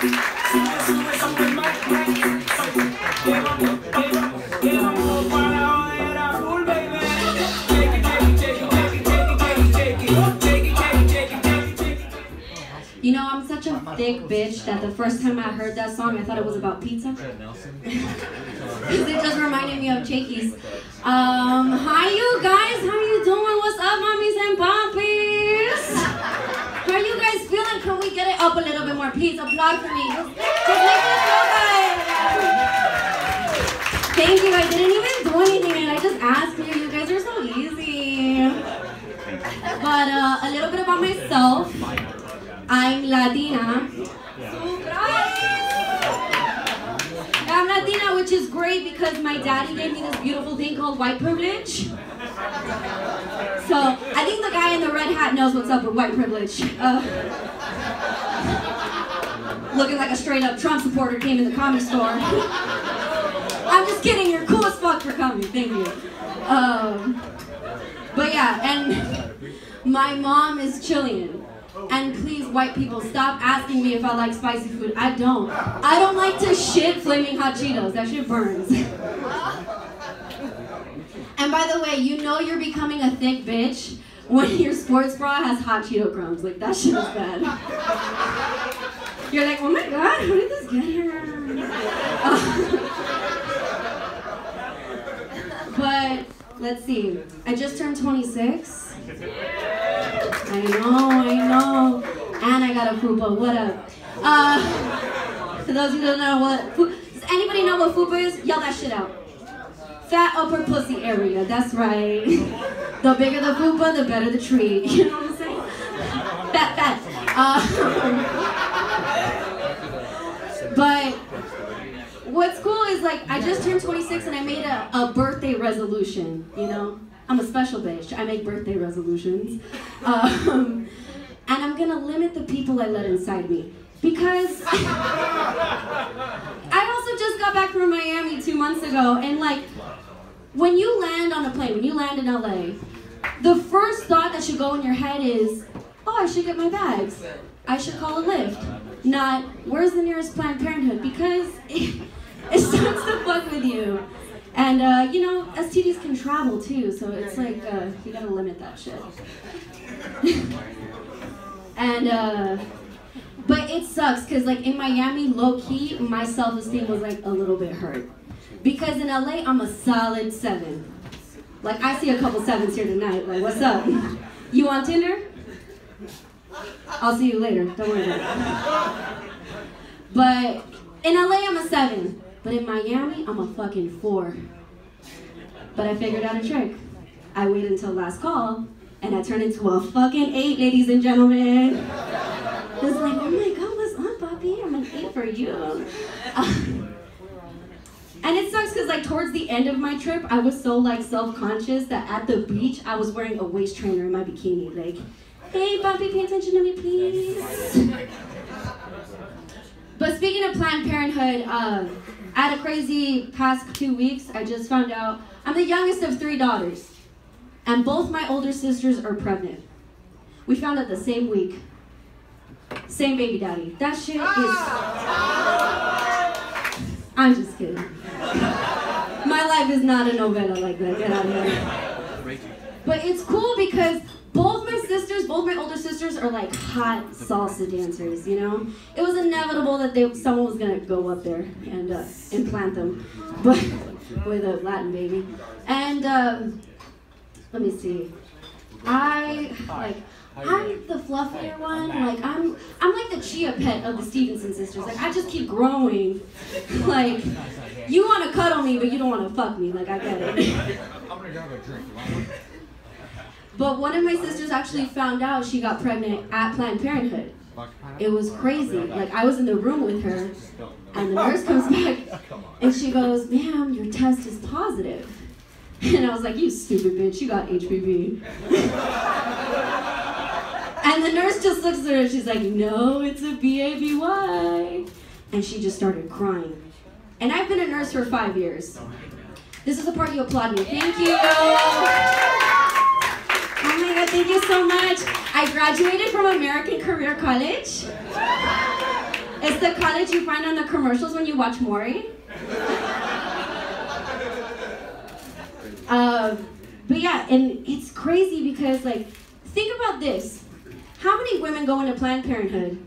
You know, I'm such a thick bitch that the first time I heard that song, I thought it was about pizza. Because it just reminded me of Shakey's. Hi you guys, how you doing? What's up, mommies and poppies? How you guys feeling? Can we get it up a little bit more? Please applaud for me. Just make me feel good. Thank you, I didn't even do anything and I just asked you. You guys are so easy. But a little bit about myself. I'm Latina. I'm Latina, which is great because my daddy gave me this beautiful thing called white privilege. So I think the guy in the red hat knows what's up with white privilege. Looking like a straight up Trump supporter came in the comedy store. I'm just kidding, you're cool as fuck for coming, thank you. But yeah, and my mom is Chilean. And please, white people, stop asking me if I like spicy food. I don't. I don't like to shit flaming hot Cheetos. That shit burns. And by the way, you know you're becoming a thick bitch when your sports bra has hot Cheeto crumbs. Like, that shit is bad. You're like, oh my god, how did this get here? But, let's see. I just turned 26. I know. And I got a fupa, what up? For those who don't know what, does anybody know what fupa is? Yell that shit out. Fat upper pussy area, that's right. The bigger the fupa, the better the treat. You know what I'm saying? Fat. But what's cool is like, I just turned 26 and I made a birthday resolution, you know? I'm a special bitch. I make birthday resolutions. And I'm gonna limit the people I let inside me. Because I also just got back from Miami 2 months ago, and like, when you land on a plane, when you land in LA, the first thought that should go in your head is, oh, I should get my bags. I should call a Lyft. Not, where's the nearest Planned Parenthood? Because it starts to fuck with you. And, you know, STDs can travel too, so it's like, you gotta limit that shit. And, but it sucks, because like in Miami, low-key, my self-esteem was like a little bit hurt. Because in LA, I'm a solid 7. Like, I see a couple 7s here tonight, like, what's up? You on Tinder? I'll see you later, don't worry about it. But in LA, I'm a 7. But in Miami, I'm a fucking 4. But I figured out a trick. I waited until last call, and I turned into a fucking 8, ladies and gentlemen. It was like, oh my god, what's up, Poppy? I'm an 8 for you. And it sucks because like towards the end of my trip, I was so like self-conscious that at the beach, I was wearing a waist trainer in my bikini. Like, hey, Poppy, pay attention to me, please. But speaking of Planned Parenthood, I had a crazy past 2 weeks. I just found out I'm the youngest of 3 daughters, and both my older sisters are pregnant. We found out the same week. Same baby daddy. That shit is... I'm just kidding. My life is not a novella like that. Get out of here. But it's cool because both my older sisters are like hot salsa dancers, you know? It was inevitable that someone was gonna go up there and implant them, but with a Latin baby. And let me see. I'm the fluffier one. Like I'm like the chia pet of the Stevenson sisters. Like I just keep growing. Like you want to cuddle me, but you don't want to fuck me. Like I get it. I'm gonna grab a drink. But one of my sisters actually found out she got pregnant at Planned Parenthood. It was crazy. Like I was in the room with her, and the nurse comes back, and she goes, "Ma'am, your test is positive." And I was like, "You stupid bitch, you got HPV." And the nurse just looks at her and she's like, "No, it's a BABY." And she just started crying. And I've been a nurse for 5 years. This is the part you applaud me. Thank you. Oh my god, thank you so much. I graduated from American Career College. It's the college you find on the commercials when you watch Maury. But yeah, and it's crazy because, like, think about this. How many women go into Planned Parenthood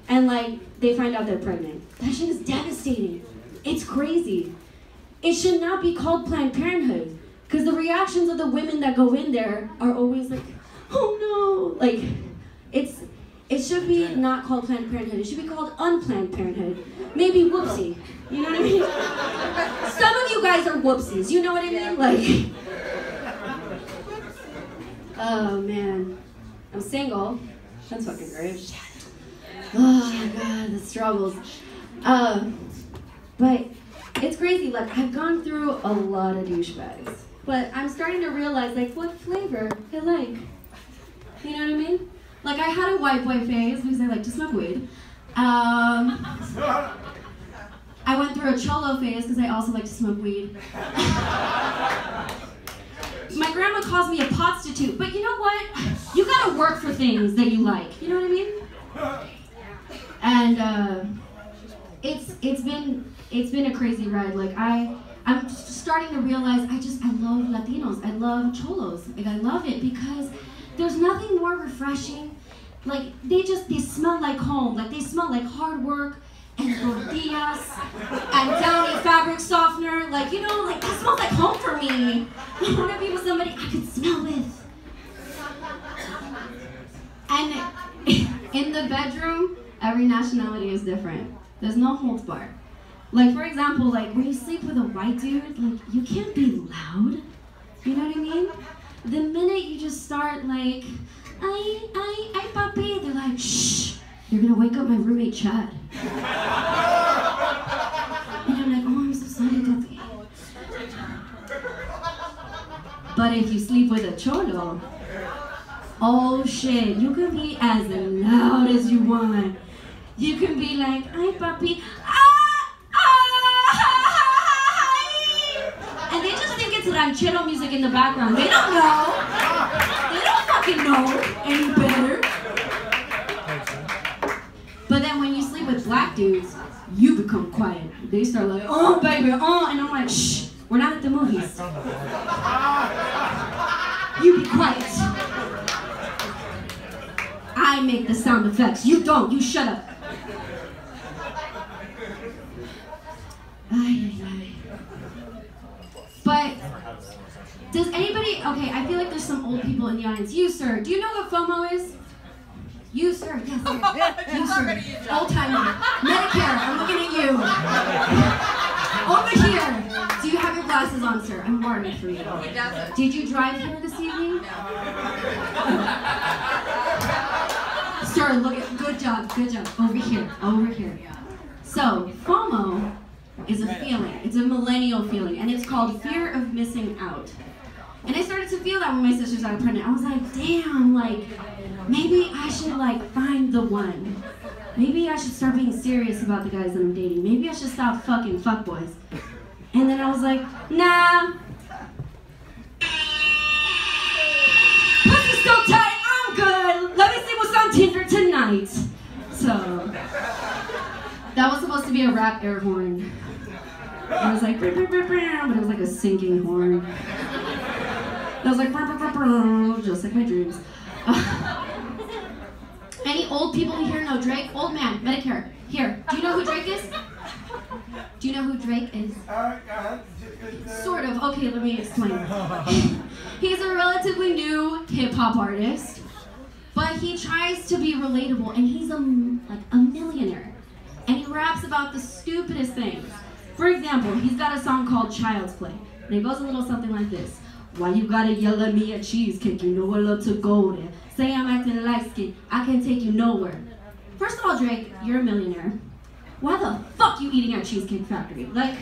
and, like, they find out they're pregnant? That shit is devastating. It's crazy. It should not be called Planned Parenthood because the reactions of the women that go in there are always like, oh no. Like, it should be not called Planned Parenthood. It should be called Unplanned Parenthood. Maybe whoopsie. You know what I mean? Some of you guys are whoopsies. You know what I mean? Like, oh man, I'm single. That's fucking great. Oh my god, the struggles. But it's crazy. Like, I've gone through a lot of douchebags, but I'm starting to realize, like, what flavor I like. You know what I mean? Like, I had a white boy phase because I like to smoke weed. I went through a cholo phase because I also like to smoke weed. My grandma calls me a potstitute, but you know what? You gotta work for things that you like. You know what I mean? And it's been a crazy ride. Like, I'm starting to realize I love Latinos. I love cholos. Like, I love it because there's nothing more refreshing. Like, they smell like home. Like, they smell like hard work and tortillas and Downy fabric softener. Like, you know, like, that smells like home for me. I want to be with somebody I could smell with. And in the bedroom, every nationality is different. There's no holds barred. Like, for example, like, when you sleep with a white dude, like, you can't be loud. You know what I mean? The minute you just start, like, ay, papi, they're like, shh, you're gonna wake up my roommate Chad. And I'm like, oh, I'm so sorry, papi. But if you sleep with a cholo, oh shit, you can be as loud as you want. You can be like, ay, papi, and they just think it's ranchero music in the background. They don't know. They don't fucking know any better. But then when you sleep with black dudes, you become quiet. They start like, oh baby, oh, and I'm like, shh, we're not at the movies. You be quiet. I make the sound effects. You don't. You shut up. But does anybody, okay, I feel like there's some old people in the audience. You, sir, do you know what FOMO is? You, sir, yes, sir. You, sir, old timer. Medicare, I'm looking at you. Over here. Do you have your glasses on, sir? I'm worried for you. He doesn't. Did you drive here this evening? No. Sir, look at, good job. Over here. So, FOMO is a feeling. It's a millennial feeling, and it's called fear of missing out. And I started to feel that when my sisters got pregnant. I was like, damn, like, maybe I should, like, find the one. Maybe I should start being serious about the guys that I'm dating. Maybe I should stop fucking fuckboys. And then I was like, nah. Pussy's so tight, I'm good. Let me see what's on Tinder tonight. So, that was supposed to be a rap air horn. It was like, but it was like a sinking horn. It was like, just like my dreams. Any old people here know Drake? Old man, Medicare. Here, do you know who Drake is? Do you know who Drake is? Sort of. Okay, let me explain. He's a relatively new hip-hop artist, but he tries to be relatable, and he's like a millionaire. And he raps about the stupidest things. For example, he's got a song called Child's Play, and it goes a little something like this. Why you gotta yell at me at cheesecake? You know I love to go there. Say I'm acting light skin, I can't take you nowhere. First of all, Drake, you're a millionaire. Why the fuck you eating at Cheesecake Factory? Like,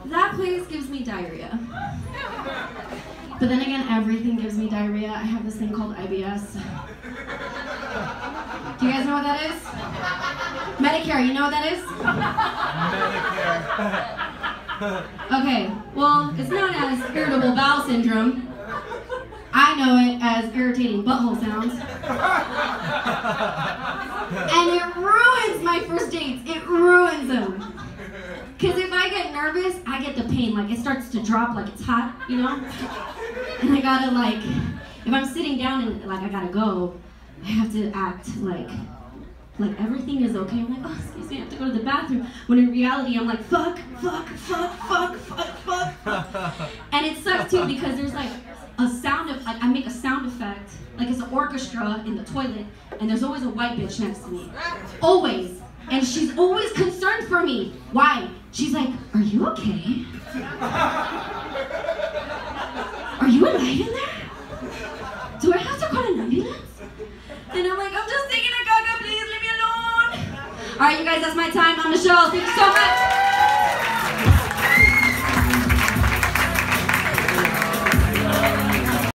that place gives me diarrhea. But then again, everything gives me diarrhea. I have this thing called IBS. Do you guys know what that is? Medicare, you know what that is? Medicare. Okay, well, it's known as irritable bowel syndrome. I know it as irritating butthole sounds. And it ruins my first dates. It ruins them. Because if I get nervous, I get the pain. Like, it starts to drop like it's hot, you know? And I gotta, like, if I'm sitting down and, like, I gotta go, I have to act like everything is okay. I'm like, oh, excuse me, I have to go to the bathroom. When in reality, I'm like, fuck. And it sucks, too, because there's, like, a sound of, like, I make a sound effect, like it's an orchestra in the toilet, and there's always a white bitch next to me. Always. And she's always concerned for me. Why? She's like, are you okay? Are you alive in there? Do I have to call an ambulance? And I'm like, I'm just taking a gaga, please leave me alone. All right, you guys, that's my time on the show. Thank you so much.